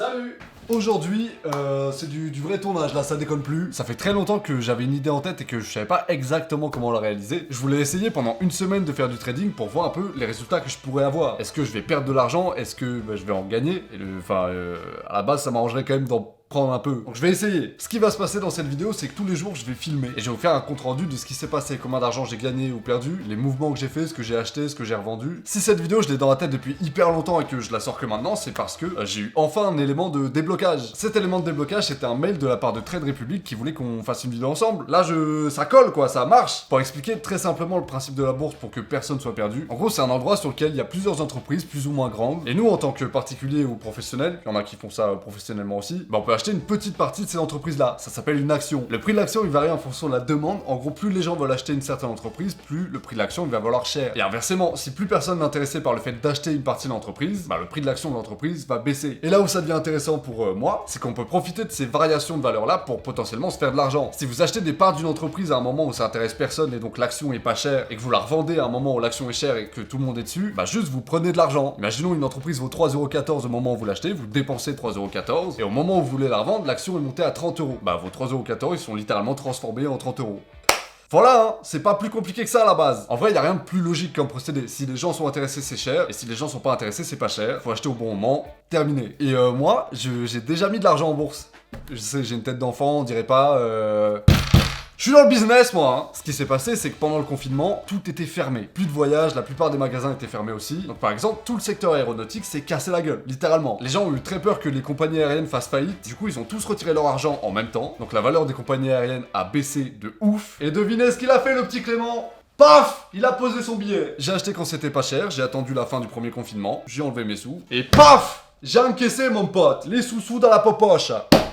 Salut! Aujourd'hui, c'est du vrai tournage, là ça déconne plus. Ça fait très longtemps que j'avais une idée en tête et que je savais pas exactement comment la réaliser. Je voulais essayer pendant une semaine de faire du trading pour voir un peu les résultats que je pourrais avoir. Est-ce que je vais perdre de l'argent? Est-ce que je vais en gagner? À la base ça m'arrangerait quand même d'en prendre un peu. Donc je vais essayer. Ce qui va se passer dans cette vidéo, c'est que tous les jours je vais filmer et je vais vous faire un compte rendu de ce qui s'est passé, combien d'argent j'ai gagné ou perdu, les mouvements que j'ai fait, ce que j'ai acheté, ce que j'ai revendu. Si cette vidéo je l'ai dans la tête depuis hyper longtemps et que je la sors que maintenant, c'est parce que j'ai eu enfin un élément de déblocage. Cet élément de déblocage, c'était un mail de la part de Trade Republic qui voulait qu'on fasse une vidéo ensemble. Là ça colle quoi, ça marche. Pour expliquer très simplement le principe de la bourse pour que personne soit perdu. En gros, c'est un endroit sur lequel il y a plusieurs entreprises plus ou moins grandes et nous en tant que particuliers ou professionnels, il y en a qui font ça professionnellement aussi, on peut acheter une petite partie de ces entreprises-là. Ça s'appelle une action. Le prix de l'action, il varie en fonction de la demande. En gros, plus les gens veulent acheter une certaine entreprise, plus le prix de l'action, il va valoir cher. Et inversement, si plus personne n'est intéressé par le fait d'acheter une partie de l'entreprise, le prix de l'action de l'entreprise va baisser. Et là où ça devient intéressant pour moi, c'est qu'on peut profiter de ces variations de valeur-là pour potentiellement se faire de l'argent. Si vous achetez des parts d'une entreprise à un moment où ça intéresse personne et donc l'action est pas chère et que vous la revendez à un moment où l'action est chère et que tout le monde est dessus, juste vous prenez de l'argent. Imaginons une entreprise vaut 3,14€ au moment où vous l'achetez, vous dépensez 3,14€ et au moment où vous voulez la revendre, l'action est montée à 30€. Vos 3,14€ ils sont littéralement transformés en 30€. Voilà, hein, c'est pas plus compliqué que ça à la base. En vrai, y a rien de plus logique comme procédé. Si les gens sont intéressés, c'est cher, et si les gens sont pas intéressés, c'est pas cher. Faut acheter au bon moment, terminé. Et moi, j'ai déjà mis de l'argent en bourse. Je sais, j'ai une tête d'enfant, on dirait pas. Je suis dans le business, moi, hein. Ce qui s'est passé, c'est que pendant le confinement, tout était fermé. Plus de voyages, la plupart des magasins étaient fermés aussi. Donc par exemple, tout le secteur aéronautique s'est cassé la gueule, littéralement. Les gens ont eu très peur que les compagnies aériennes fassent faillite. Du coup, ils ont tous retiré leur argent en même temps. Donc la valeur des compagnies aériennes a baissé de ouf. Et devinez ce qu'il a fait, le petit Clément? Paf! Il a posé son billet. J'ai acheté quand c'était pas cher, j'ai attendu la fin du premier confinement, j'ai enlevé mes sous. Et paf! J'ai encaissé, mon pote, les sous-sous dans la popoche.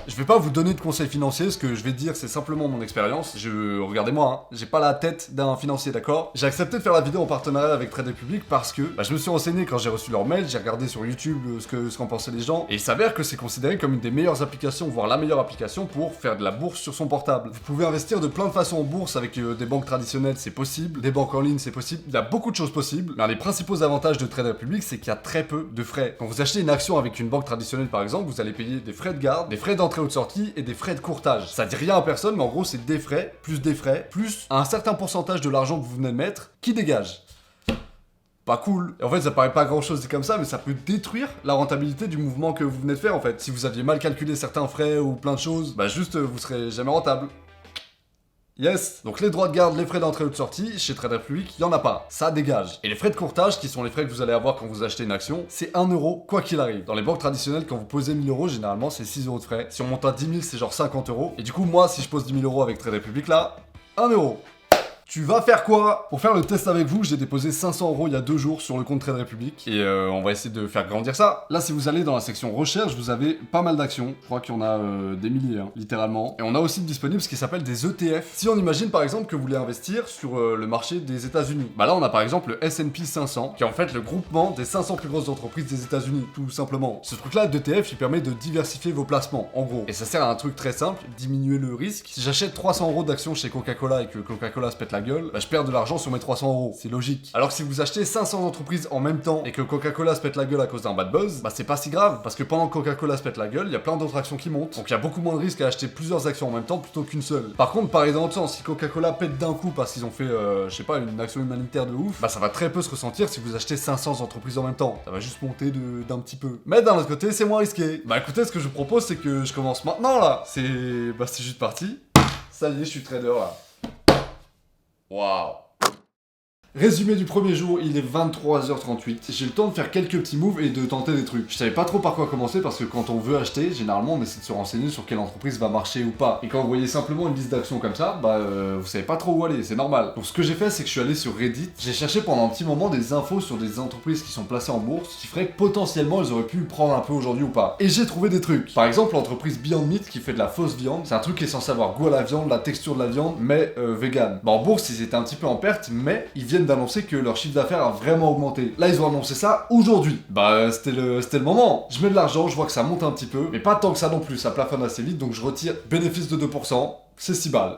Je vais pas vous donner de conseils financiers, ce que je vais dire c'est simplement mon expérience. Regardez-moi, hein, j'ai pas la tête d'un financier, d'accord? J'ai accepté de faire la vidéo en partenariat avec Trade Republic parce que je me suis renseigné quand j'ai reçu leur mail, j'ai regardé sur YouTube ce qu'en pensaient les gens, et il s'avère que c'est considéré comme une des meilleures applications, voire la meilleure application pour faire de la bourse sur son portable. Vous pouvez investir de plein de façons en bourse avec des banques traditionnelles, c'est possible, des banques en ligne, c'est possible, il y a beaucoup de choses possibles, mais un des principaux avantages de Trade Republic, c'est qu'il y a très peu de frais. Quand vous achetez une action avec une banque traditionnelle par exemple, vous allez payer des frais de garde, des frais d'entrée ou de sortie et des frais de courtage. Ça dit rien à personne, mais en gros c'est des frais, plus un certain pourcentage de l'argent que vous venez de mettre qui dégage. Pas cool. Et en fait ça paraît pas grand chose dit comme ça, mais ça peut détruire la rentabilité du mouvement que vous venez de faire en fait. Si vous aviez mal calculé certains frais ou plein de choses, vous serez jamais rentable. Yes. Donc les droits de garde, les frais d'entrée ou de sortie, chez Trade Republic, il y en a pas. Ça dégage. Et les frais de courtage, qui sont les frais que vous allez avoir quand vous achetez une action, c'est 1€ quoi qu'il arrive. Dans les banques traditionnelles, quand vous posez 1000€, généralement c'est 6€ de frais. Si on monte à 10 000, c'est genre 50€. Et du coup, moi, si je pose 10 000€ avec Trade Republic, là, 1€. Tu vas faire quoi? Pour faire le test avec vous, j'ai déposé 500€ il y a 2 jours sur le compte Trade Republic. Et on va essayer de faire grandir ça. Là, si vous allez dans la section recherche, vous avez pas mal d'actions. Je crois qu'il y en a des milliers, hein, littéralement. Et on a aussi disponible ce qui s'appelle des ETF. Si on imagine par exemple que vous voulez investir sur le marché des États-Unis. Là, on a par exemple le S&P 500, qui est en fait le groupement des 500 plus grosses entreprises des États-Unis, tout simplement. Ce truc-là d'ETF, il permet de diversifier vos placements, en gros. Et ça sert à un truc très simple, diminuer le risque. Si j'achète 300€ d'actions chez Coca-Cola et que Coca-Cola se pète la gueule, je perds de l'argent sur mes 300€. C'est logique. Alors que si vous achetez 500 entreprises en même temps et que Coca-Cola se pète la gueule à cause d'un bad buzz, c'est pas si grave. Parce que pendant que Coca-Cola se pète la gueule, il y a plein d'autres actions qui montent. Donc il y a beaucoup moins de risques à acheter plusieurs actions en même temps plutôt qu'une seule. Par contre, pareil dans l'autre sens, si Coca-Cola pète d'un coup parce qu'ils ont fait, une action humanitaire de ouf, ça va très peu se ressentir si vous achetez 500 entreprises en même temps. Ça va juste monter d'un petit peu. Mais d'un autre côté, c'est moins risqué. Écoutez, ce que je vous propose, c'est que je commence maintenant là. C'est juste parti. Ça y est, je suis trader là. Waouh. Résumé du premier jour, il est 23h38. J'ai le temps de faire quelques petits moves et de tenter des trucs. Je savais pas trop par quoi commencer parce que quand on veut acheter, généralement on essaie de se renseigner sur quelle entreprise va marcher ou pas. Et quand vous voyez simplement une liste d'actions comme ça, vous savez pas trop où aller, c'est normal. Donc ce que j'ai fait, c'est que je suis allé sur Reddit. J'ai cherché pendant un petit moment des infos sur des entreprises qui sont placées en bourse, qui ferait que potentiellement elles auraient pu prendre un peu aujourd'hui ou pas. Et j'ai trouvé des trucs. Par exemple, l'entreprise Beyond Meat qui fait de la fausse viande. C'est un truc qui est censé avoir goût à la viande, la texture de la viande, mais vegan. En bourse, ils étaient un petit peu en perte, mais ils viennent d'annoncer que leur chiffre d'affaires a vraiment augmenté. Là, ils ont annoncé ça aujourd'hui. C'était le moment. Je mets de l'argent, je vois que ça monte un petit peu, mais pas tant que ça non plus, ça plafonne assez vite, donc je retire bénéfice de 2%, c'est 6 balles.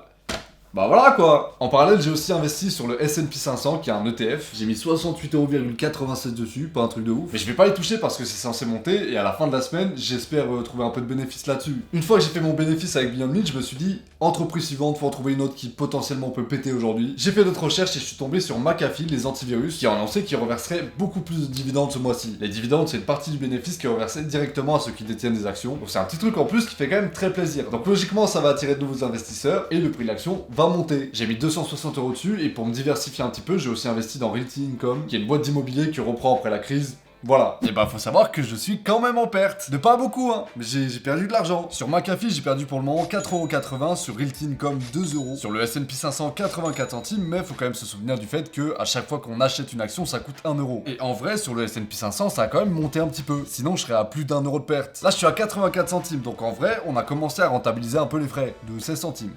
Bah voilà quoi. En parallèle, j'ai aussi investi sur le S&P 500 qui est un ETF. J'ai mis 68,96€ dessus, pas un truc de ouf. Mais je vais pas y toucher parce que c'est censé monter et à la fin de la semaine, j'espère trouver un peu de bénéfice là-dessus. Une fois que j'ai fait mon bénéfice avec Beyond Meat, je me suis dit, entreprise suivante, faut en trouver une autre qui potentiellement peut péter aujourd'hui. J'ai fait d'autres recherches et je suis tombé sur McAfee, les antivirus, qui ont annoncé qu'ils reverseraient beaucoup plus de dividendes ce mois-ci. Les dividendes, c'est une partie du bénéfice qui est reversée directement à ceux qui détiennent des actions. Donc c'est un petit truc en plus qui fait quand même très plaisir. Donc logiquement, ça va attirer de nouveaux investisseurs et le prix de l'action va monter. J'ai mis 260€ dessus et pour me diversifier un petit peu, j'ai aussi investi dans Realty Income, qui est une boîte d'immobilier qui reprend après la crise. Voilà. Et bah faut savoir que je suis quand même en perte. De pas beaucoup hein, mais j'ai perdu de l'argent. Sur McAfee, j'ai perdu pour le moment 4,80€, sur Realty Income 2€, sur le S&P 500 84 centimes, mais faut quand même se souvenir du fait que à chaque fois qu'on achète une action, ça coûte 1€. Et en vrai, sur le S&P 500, ça a quand même monté un petit peu. Sinon, je serais à plus d'1€ de perte. Là, je suis à 84 centimes, donc en vrai, on a commencé à rentabiliser un peu les frais, de 16 centimes.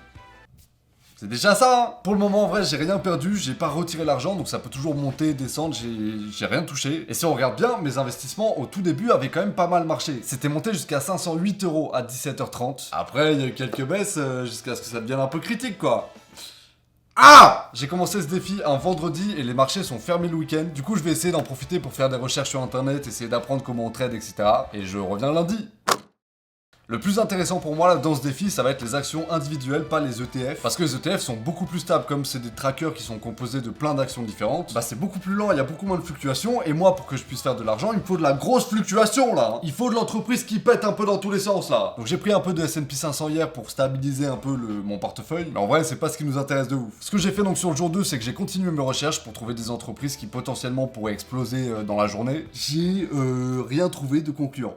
C'est déjà ça hein. Pour le moment en vrai j'ai rien perdu, j'ai pas retiré l'argent donc ça peut toujours monter, descendre, j'ai rien touché. Et si on regarde bien, mes investissements au tout début avaient quand même pas mal marché. C'était monté jusqu'à 508€ à 17h30. Après il y a eu quelques baisses jusqu'à ce que ça devienne un peu critique quoi. Ah! J'ai commencé ce défi un vendredi et les marchés sont fermés le week-end. Du coup je vais essayer d'en profiter pour faire des recherches sur internet, essayer d'apprendre comment on trade etc. Et je reviens lundi. Le plus intéressant pour moi là dans ce défi, ça va être les actions individuelles, pas les ETF. Parce que les ETF sont beaucoup plus stables, comme c'est des trackers qui sont composés de plein d'actions différentes. Bah c'est beaucoup plus lent, il y a beaucoup moins de fluctuations. Et moi, pour que je puisse faire de l'argent, il me faut de la grosse fluctuation là. Il faut de l'entreprise qui pète un peu dans tous les sens là. Donc j'ai pris un peu de S&P 500 hier pour stabiliser un peu mon portefeuille. Mais en vrai, c'est pas ce qui nous intéresse de ouf. Ce que j'ai fait donc sur le jour 2, c'est que j'ai continué mes recherches pour trouver des entreprises qui potentiellement pourraient exploser dans la journée. J'ai rien trouvé de concluant.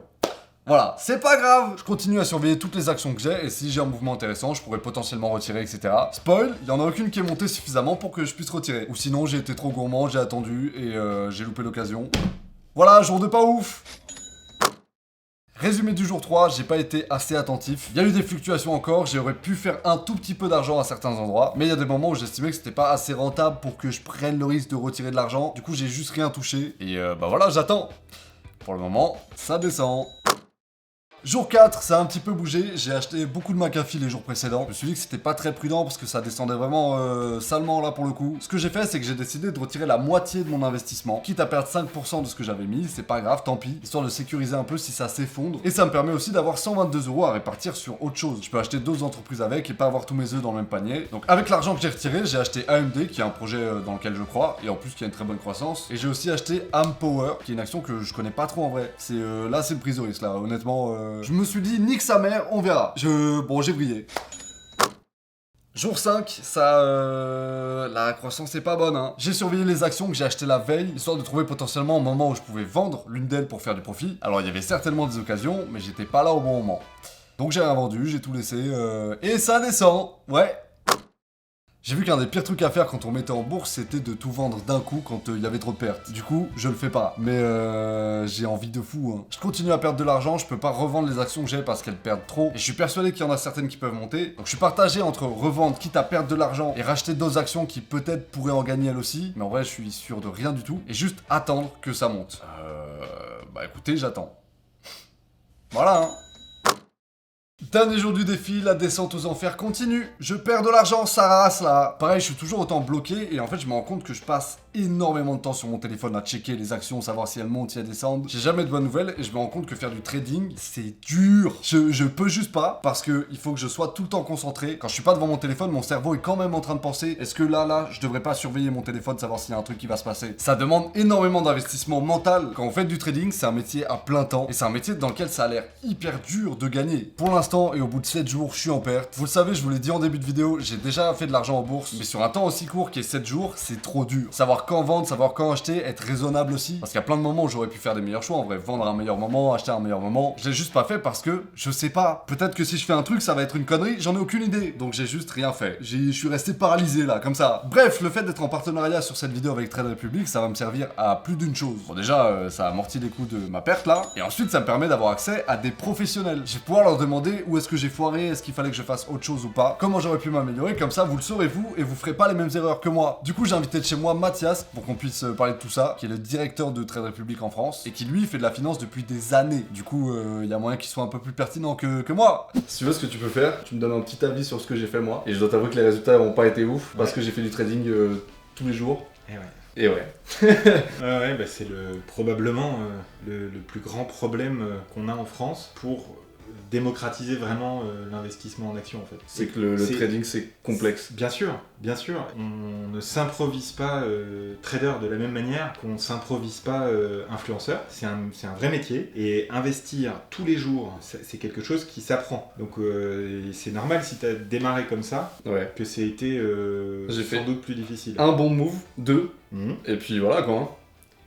Voilà, c'est pas grave. Je continue à surveiller toutes les actions que j'ai et si j'ai un mouvement intéressant, je pourrais potentiellement retirer, etc. Spoil, il y en a aucune qui est montée suffisamment pour que je puisse retirer. Ou sinon, j'ai été trop gourmand, j'ai attendu et j'ai loupé l'occasion. Voilà, jour de pas ouf. Résumé du jour 3, j'ai pas été assez attentif. Il y a eu des fluctuations encore, j'aurais pu faire un tout petit peu d'argent à certains endroits, mais il y a des moments où j'estimais que c'était pas assez rentable pour que je prenne le risque de retirer de l'argent. Du coup, j'ai juste rien touché et bah voilà, j'attends. Pour le moment, ça descend. Jour 4, ça a un petit peu bougé, j'ai acheté beaucoup de McAfee les jours précédents. Je me suis dit que c'était pas très prudent parce que ça descendait vraiment salement là pour le coup. Ce que j'ai fait, c'est que j'ai décidé de retirer la moitié de mon investissement. Quitte à perdre 5% de ce que j'avais mis, c'est pas grave, tant pis. Histoire de sécuriser un peu si ça s'effondre. Et ça me permet aussi d'avoir 122€ à répartir sur autre chose. Je peux acheter d'autres entreprises avec et pas avoir tous mes œufs dans le même panier. Donc avec l'argent que j'ai retiré, j'ai acheté AMD, qui est un projet dans lequel je crois, et en plus qui a une très bonne croissance. Et j'ai aussi acheté Ampower, qui est une action que je connais pas trop en vrai. C'est là, c'est le prise de risque là, honnêtement. Je me suis dit, nique sa mère, on verra. Bon, j'ai brillé. Jour 5, la croissance est pas bonne, hein. J'ai surveillé les actions que j'ai achetées la veille, histoire de trouver potentiellement un moment où je pouvais vendre l'une d'elles pour faire du profit. Alors, il y avait certainement des occasions, mais j'étais pas là au bon moment. Donc, j'ai rien vendu, j'ai tout laissé, et ça descend. Ouais. J'ai vu qu'un des pires trucs à faire quand on mettait en bourse, c'était de tout vendre d'un coup quand il y avait trop de pertes. Du coup, je le fais pas. Mais j'ai envie de fou, hein. Je continue à perdre de l'argent, je peux pas revendre les actions que j'ai parce qu'elles perdent trop. Et je suis persuadé qu'il y en a certaines qui peuvent monter. Donc je suis partagé entre revendre, quitte à perdre de l'argent, et racheter d'autres actions qui peut-être pourraient en gagner elles aussi. Mais en vrai, je suis sûr de rien du tout. Et juste attendre que ça monte. Bah écoutez, j'attends. Voilà, hein. Dernier jour du défi, la descente aux enfers continue. Je perds de l'argent, ça rase là. Pareil, je suis toujours autant bloqué et en fait, je me rends compte que je passe énormément de temps sur mon téléphone à checker les actions, savoir si elles montent, si elles descendent. J'ai jamais de bonnes nouvelles et je me rends compte que faire du trading, c'est dur. Je peux juste pas parce que il faut que je sois tout le temps concentré. Quand je suis pas devant mon téléphone, mon cerveau est quand même en train de penser, est-ce que là, je devrais pas surveiller mon téléphone, savoir s'il y a un truc qui va se passer. Ça demande énormément d'investissement mental. Quand on fait du trading, c'est un métier à plein temps et c'est un métier dans lequel ça a l'air hyper dur de gagner. Pour l'instant et au bout de 7 jours, je suis en perte. Vous le savez, je vous l'ai dit en début de vidéo, j'ai déjà fait de l'argent en bourse, mais sur un temps aussi court qui est 7 jours, c'est trop dur. Savoir quand vendre, savoir quand acheter, être raisonnable aussi. Parce qu'il y a plein de moments où j'aurais pu faire des meilleurs choix, en vrai, vendre à un meilleur moment, acheter à un meilleur moment. Je l'ai juste pas fait parce que je sais pas. Peut-être que si je fais un truc, ça va être une connerie, j'en ai aucune idée. Donc j'ai juste rien fait. Je suis resté paralysé là, comme ça. Bref, le fait d'être en partenariat sur cette vidéo avec Trade Republic, ça va me servir à plus d'une chose. Bon déjà, ça amortit les coûts de ma perte là. Et ensuite, ça me permet d'avoir accès à des professionnels. Je vais pouvoir leur demander trouvé où est-ce que j'ai foiré, est-ce qu'il fallait que je fasse autre chose ou pas, comment j'aurais pu m'améliorer, comme ça vous le saurez vous et vous ferez pas les mêmes erreurs que moi. Du coup j'ai invité de chez moi Mathias pour qu'on puisse parler de tout ça, qui est le directeur de Trade Republic en France et qui lui fait de la finance depuis des années. Du coup il y a moyen qu'il soit un peu plus pertinent que moi. Si tu veux, ce que tu peux faire, tu me donnes un petit avis sur ce que j'ai fait moi, et je dois t'avouer que les résultats n'ont pas été ouf parce que j'ai fait du trading tous les jours. Et ouais. Bah c'est probablement le plus grand problème qu'on a en France pour démocratiser vraiment l'investissement en action en fait. C'est que le trading c'est complexe. Bien sûr. On ne s'improvise pas trader de la même manière qu'on ne s'improvise pas influenceur. C'est un vrai métier et investir tous les jours, c'est quelque chose qui s'apprend. Donc c'est normal si tu as démarré comme ça, que ça a été sans doute plus difficile. Un bon move, 2, et puis voilà quoi. Hein.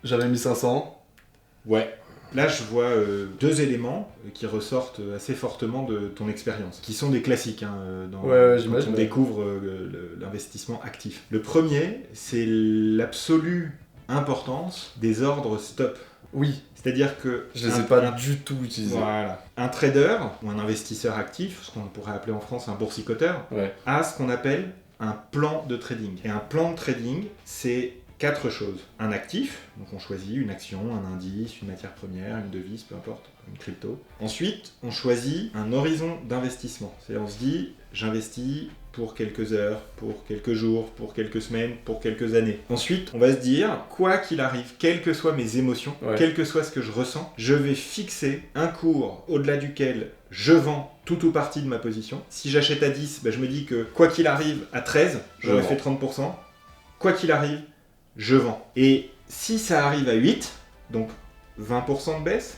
J'avais mis 500. Ouais. Là, je vois deux éléments qui ressortent assez fortement de ton expérience, qui sont des classiques quand on découvre l'investissement actif. Le premier, c'est l'absolue importance des ordres stop. Oui. C'est-à-dire que... Je les ai pas du tout utilisés. Voilà. Un trader, ou un investisseur actif, ce qu'on pourrait appeler en France un boursicoteur, a ce qu'on appelle un plan de trading. Et un plan de trading, c'est 4 choses. Un actif, donc on choisit une action, un indice, une matière première, une devise, peu importe, une crypto. Ensuite, on choisit un horizon d'investissement. C'est-à-dire on se dit, j'investis pour quelques heures, pour quelques jours, pour quelques semaines, pour quelques années. Ensuite, on va se dire, quoi qu'il arrive, quelles que soient mes émotions, quel que soit ce que je ressens, je vais fixer un cours au-delà duquel je vends tout ou partie de ma position. Si j'achète à 10, je me dis que quoi qu'il arrive, à 13, j'aurais fait 30%. Quoi qu'il arrive, je vends. Et si ça arrive à 8, donc 20% de baisse,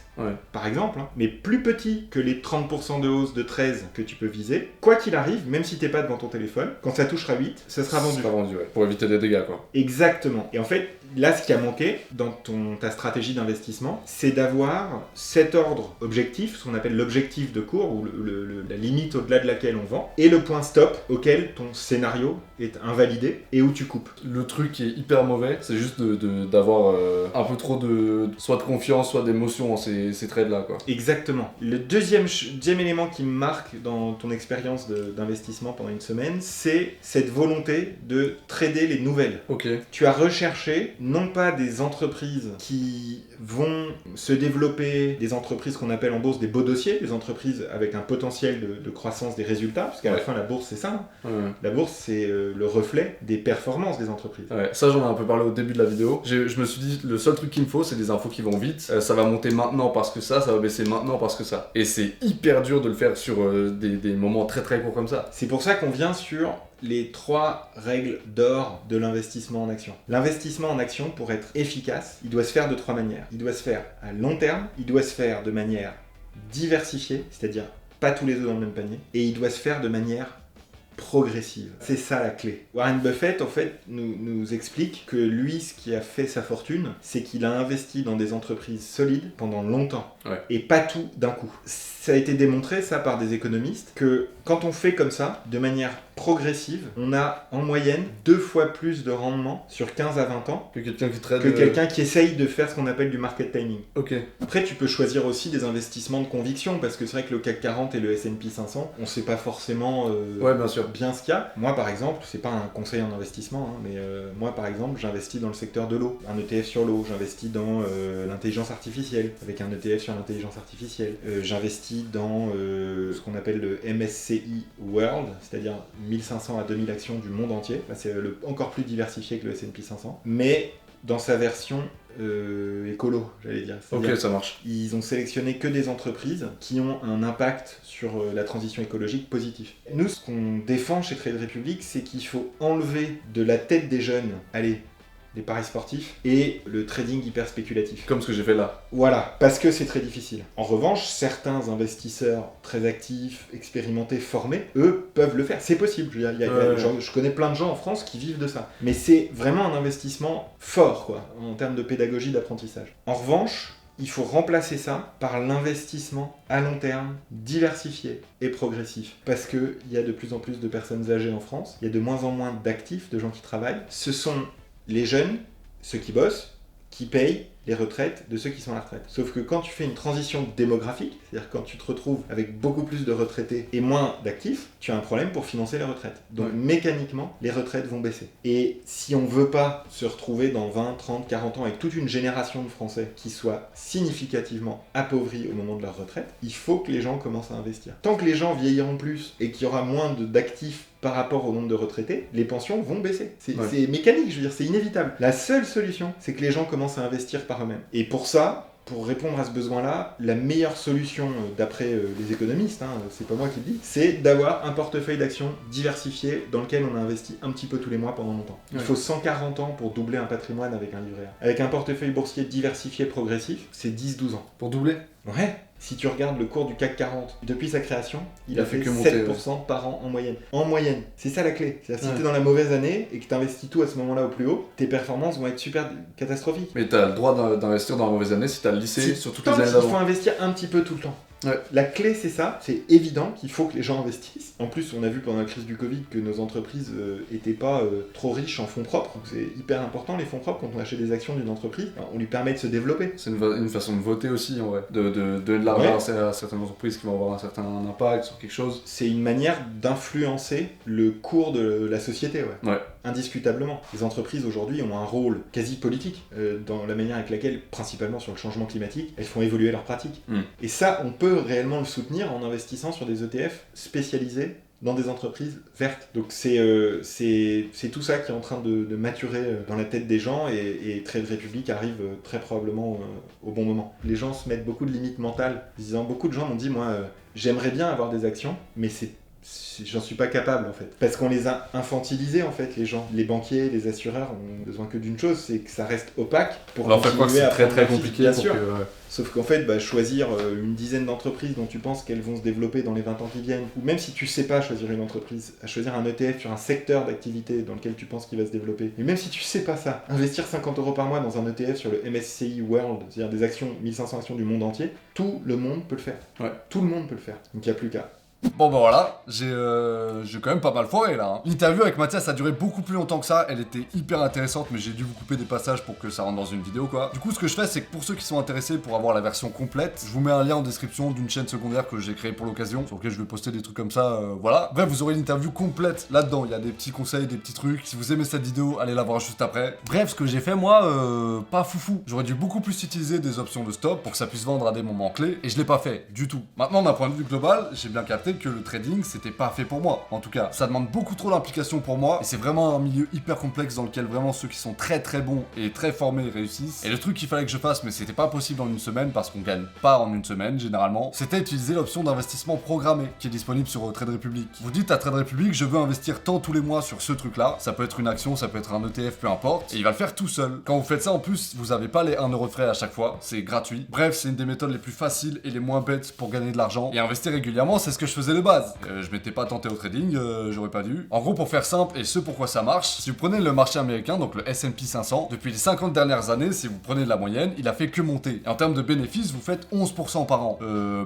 par exemple, mais plus petit que les 30% de hausse de 13 que tu peux viser, quoi qu'il arrive, même si t'es pas devant ton téléphone, quand ça touchera 8, ça sera vendu. Ça sera vendu, pour éviter des dégâts, quoi. Exactement. Et en fait, là, ce qui a manqué dans ta stratégie d'investissement, c'est d'avoir cet ordre objectif, ce qu'on appelle l'objectif de cours, ou la limite au-delà de laquelle on vend, et le point stop auquel ton scénario est invalidé et où tu coupes. Le truc qui est hyper mauvais, c'est juste d'avoir un peu trop soit de confiance, soit d'émotion en ces trades-là, quoi. Exactement. Le deuxième élément qui me marque dans ton expérience d'investissement pendant une semaine, c'est cette volonté de trader les nouvelles. Ok. Tu as recherché non pas des entreprises qui vont se développer, des entreprises qu'on appelle en bourse des beaux dossiers, des entreprises avec un potentiel de croissance des résultats, parce qu'à la fin la bourse c'est ça. La bourse c'est le reflet des performances des entreprises. Ça j'en ai un peu parlé au début de la vidéo. Je me suis dit le seul truc qu'il me faut c'est des infos qui vont vite. Ça va monter maintenant parce que ça va baisser maintenant parce que ça. Et c'est hyper dur de le faire sur des moments très très courts comme ça. C'est pour ça qu'on vient sur les 3 règles d'or de l'investissement en action. L'investissement en action, pour être efficace, il doit se faire de 3 manières. Il doit se faire à long terme, il doit se faire de manière diversifiée, c'est-à-dire pas tous les œufs dans le même panier, et il doit se faire de manière progressive. C'est ça la clé. Warren Buffett, en fait, nous explique que lui, ce qui a fait sa fortune, c'est qu'il a investi dans des entreprises solides pendant longtemps, et pas tout d'un coup. Ça a été démontré, ça, par des économistes, que quand on fait comme ça, de manière progressive, on a en moyenne 2 fois plus de rendement sur 15 à 20 ans que quelqu'un qui trade, que quelqu'un qui essaye de faire ce qu'on appelle du market timing. Ok. Après, tu peux choisir aussi des investissements de conviction, parce que c'est vrai que le CAC 40 et le S&P 500, on sait pas forcément bien ce qu'il y a. Moi, par exemple, c'est pas un conseil en investissement, mais moi, par exemple, j'investis dans le secteur de l'eau, un ETF sur l'eau, j'investis dans l'intelligence artificielle, avec un ETF sur l'intelligence artificielle, j'investis dans ce qu'on appelle le MSCI World, c'est-à-dire 1500 à 2000 actions du monde entier. Là, c'est encore plus diversifié que le S&P 500, mais dans sa version écolo, j'allais dire. Ok, ça marche. Ils ont sélectionné que des entreprises qui ont un impact sur la transition écologique positif. Nous, ce qu'on défend chez Trade Republic, c'est qu'il faut enlever de la tête des jeunes, les paris sportifs et le trading hyper spéculatif. Comme ce que j'ai fait là. Voilà, parce que c'est très difficile. En revanche, certains investisseurs très actifs, expérimentés, formés, eux, peuvent le faire. C'est possible. Je connais plein de gens en France qui vivent de ça. Mais c'est vraiment un investissement fort, quoi, en termes de pédagogie, d'apprentissage. En revanche, il faut remplacer ça par l'investissement à long terme, diversifié et progressif. Parce qu'il y a de plus en plus de personnes âgées en France, il y a de moins en moins d'actifs, de gens qui travaillent. Ce sont les jeunes, ceux qui bossent, qui payent les retraites de ceux qui sont à la retraite. Sauf que quand tu fais une transition démographique, c'est-à-dire quand tu te retrouves avec beaucoup plus de retraités et moins d'actifs, tu as un problème pour financer les retraites. Donc mécaniquement, les retraites vont baisser. Et si on veut pas se retrouver dans 20, 30, 40 ans avec toute une génération de Français qui soit significativement appauvris au moment de leur retraite, il faut que les gens commencent à investir. Tant que les gens vieilliront plus et qu'il y aura moins d'actifs par rapport au nombre de retraités, les pensions vont baisser. C'est mécanique, je veux dire, c'est inévitable. La seule solution, c'est que les gens commencent à investir par eux-mêmes. Et pour ça, pour répondre à ce besoin-là, la meilleure solution, d'après les économistes, c'est pas moi qui le dis, c'est d'avoir un portefeuille d'actions diversifié dans lequel on a investi un petit peu tous les mois pendant longtemps. Il faut 140 ans pour doubler un patrimoine avec un livret A. Avec un portefeuille boursier diversifié progressif, c'est 10-12 ans. Pour doubler ? Ouais. Si tu regardes le cours du CAC 40, depuis sa création, il a fait que 7% par an en moyenne. En moyenne. C'est ça la clé. C'est-à-dire si t'es dans la mauvaise année et que t'investis tout à ce moment-là au plus haut, tes performances vont être super catastrophiques. Mais t'as le droit d'investir dans la mauvaise année si t'as le lycée sur toutes les années d'avant. Il faut investir un petit peu tout le temps. Ouais. La clé, c'est ça. C'est évident qu'il faut que les gens investissent. En plus, on a vu pendant la crise du Covid que nos entreprises étaient pas trop riches en fonds propres. Donc c'est hyper important, les fonds propres. Quand on achète des actions d'une entreprise, on lui permet de se développer. C'est une façon de voter aussi, en vrai. De donner de l'argent à certaines entreprises qui vont avoir un certain impact sur quelque chose. C'est une manière d'influencer le cours de la société, ouais. Indiscutablement. Les entreprises aujourd'hui ont un rôle quasi politique dans la manière avec laquelle, principalement sur le changement climatique, elles font évoluer leurs pratiques. Et ça, on peut réellement le soutenir en investissant sur des ETF spécialisés dans des entreprises vertes. Donc c'est tout ça qui est en train de maturer dans la tête des gens et Trade Republic arrive très probablement au bon moment. Les gens se mettent beaucoup de limites mentales, disant, beaucoup de gens m'ont dit, moi j'aimerais bien avoir des actions, mais j'en suis pas capable en fait. Parce qu'on les a infantilisés en fait, les gens. Les banquiers, les assureurs ont besoin que d'une chose, c'est que ça reste opaque pour continuer c'est très compliqué. Bien sûr. Sauf qu'en fait, choisir une dizaine d'entreprises dont tu penses qu'elles vont se développer dans les 20 ans qui viennent, ou même si tu sais pas choisir une entreprise, à choisir un ETF sur un secteur d'activité dans lequel tu penses qu'il va se développer, et même si tu sais pas ça, investir 50 € par mois dans un ETF sur le MSCI World, c'est-à-dire des actions, 1500 actions du monde entier, tout le monde peut le faire. Ouais. Tout le monde peut le faire. Donc il n'y a plus qu'à. Bon bah voilà, j'ai quand même pas mal foiré là. L'interview avec Mathias a duré beaucoup plus longtemps que ça, elle était hyper intéressante mais j'ai dû vous couper des passages pour que ça rentre dans une vidéo quoi. Du coup ce que je fais c'est que pour ceux qui sont intéressés pour avoir la version complète, je vous mets un lien en description d'une chaîne secondaire que j'ai créée pour l'occasion, sur laquelle je vais poster des trucs comme ça, voilà. Bref, vous aurez l'interview complète là-dedans, il y a des petits conseils, des petits trucs. Si vous aimez cette vidéo, allez la voir juste après. Bref, ce que j'ai fait moi, pas foufou. J'aurais dû beaucoup plus utiliser des options de stop pour que ça puisse vendre à des moments clés et je l'ai pas fait du tout. Maintenant d'un point de vue global, j'ai bien capté que le trading c'était pas fait pour moi. En tout cas, ça demande beaucoup trop d'implication pour moi et c'est vraiment un milieu hyper complexe dans lequel vraiment ceux qui sont très très bons et très formés réussissent. Et le truc qu'il fallait que je fasse, mais c'était pas possible en une semaine parce qu'on gagne pas en une semaine généralement, c'était utiliser l'option d'investissement programmé qui est disponible sur Trade Republic. Vous dites à Trade Republic, je veux investir tant tous les mois sur ce truc là, ça peut être une action, ça peut être un ETF, peu importe, et il va le faire tout seul. Quand vous faites ça en plus, vous avez pas les 1 € de frais à chaque fois, c'est gratuit. Bref, c'est une des méthodes les plus faciles et les moins bêtes pour gagner de l'argent. Et investir régulièrement, c'est ce que je faisais de base. Je m'étais pas tenté au trading, j'aurais pas dû. En gros, pour faire simple et ce pourquoi ça marche, si vous prenez le marché américain, donc le S&P 500, depuis les 50 dernières années, si vous prenez de la moyenne, il a fait que monter. Et en termes de bénéfices, vous faites 11% par an.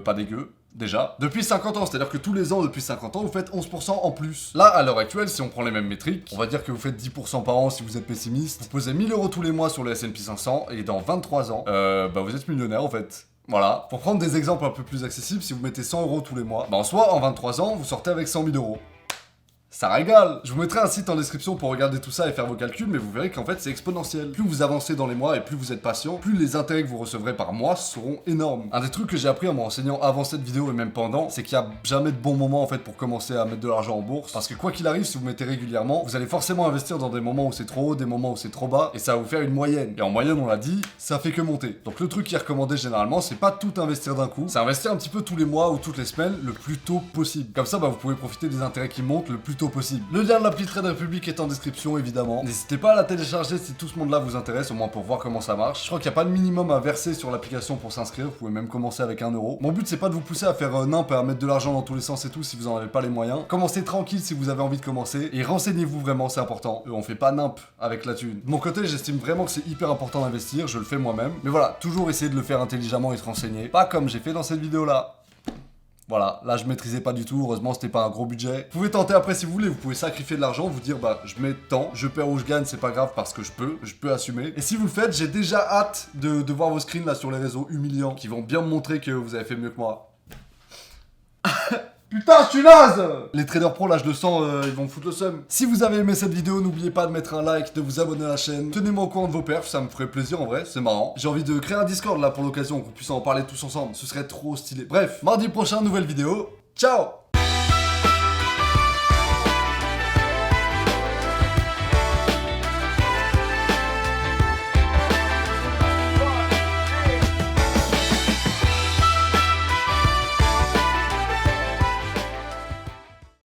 Pas dégueu. Déjà, depuis 50 ans, c'est-à-dire que tous les ans depuis 50 ans, vous faites 11% en plus. Là, à l'heure actuelle, si on prend les mêmes métriques, on va dire que vous faites 10% par an si vous êtes pessimiste, vous posez 1000 € tous les mois sur le S&P 500, et dans 23 ans, vous êtes millionnaire en fait. Voilà. Pour prendre des exemples un peu plus accessibles, si vous mettez 100 € tous les mois, en soi, en 23 ans, vous sortez avec 100 000 €. Ça régale. Je vous mettrai un site en description pour regarder tout ça et faire vos calculs, mais vous verrez qu'en fait c'est exponentiel. Plus vous avancez dans les mois et plus vous êtes patient, plus les intérêts que vous recevrez par mois seront énormes. Un des trucs que j'ai appris en me renseignant avant cette vidéo et même pendant, c'est qu'il n'y a jamais de bon moment en fait pour commencer à mettre de l'argent en bourse, parce que quoi qu'il arrive, si vous mettez régulièrement, vous allez forcément investir dans des moments où c'est trop haut, des moments où c'est trop bas, et ça va vous faire une moyenne. Et en moyenne, on l'a dit, ça fait que monter. Donc le truc qui est recommandé généralement, c'est pas tout investir d'un coup, c'est investir un petit peu tous les mois ou toutes les semaines le plus tôt possible. Comme ça, vous pouvez profiter des intérêts qui montent le plus tôt possible. Le lien de l'appli Trade Republic est en description évidemment. N'hésitez pas à la télécharger si tout ce monde là vous intéresse, au moins pour voir comment ça marche. Je crois qu'il n'y a pas de minimum à verser sur l'application pour s'inscrire, vous pouvez même commencer avec 1 €. Mon but c'est pas de vous pousser à faire nimp et à mettre de l'argent dans tous les sens et tout si vous en avez pas les moyens. Commencez tranquille si vous avez envie de commencer et renseignez-vous vraiment, c'est important. On fait pas nimp avec la thune. De mon côté, j'estime vraiment que c'est hyper important d'investir, je le fais moi-même. Mais voilà, toujours essayer de le faire intelligemment et se renseigner. Pas comme j'ai fait dans cette vidéo là. Voilà, là je maîtrisais pas du tout, heureusement c'était pas un gros budget. Vous pouvez tenter après si vous voulez, vous pouvez sacrifier de l'argent, vous dire bah je mets tant, je perds ou je gagne, c'est pas grave parce que je peux assumer. Et si vous le faites, j'ai déjà hâte de voir vos screens là sur les réseaux humiliants qui vont bien me montrer que vous avez fait mieux que moi. Putain, je suis naze! Les traders pro, là, je le sens, ils vont me foutre le seum. Si vous avez aimé cette vidéo, n'oubliez pas de mettre un like, de vous abonner à la chaîne. Tenez-moi au courant de vos perfs, ça me ferait plaisir en vrai, c'est marrant. J'ai envie de créer un Discord là pour l'occasion, qu'on puisse en parler tous ensemble. Ce serait trop stylé. Bref, mardi prochain, nouvelle vidéo. Ciao!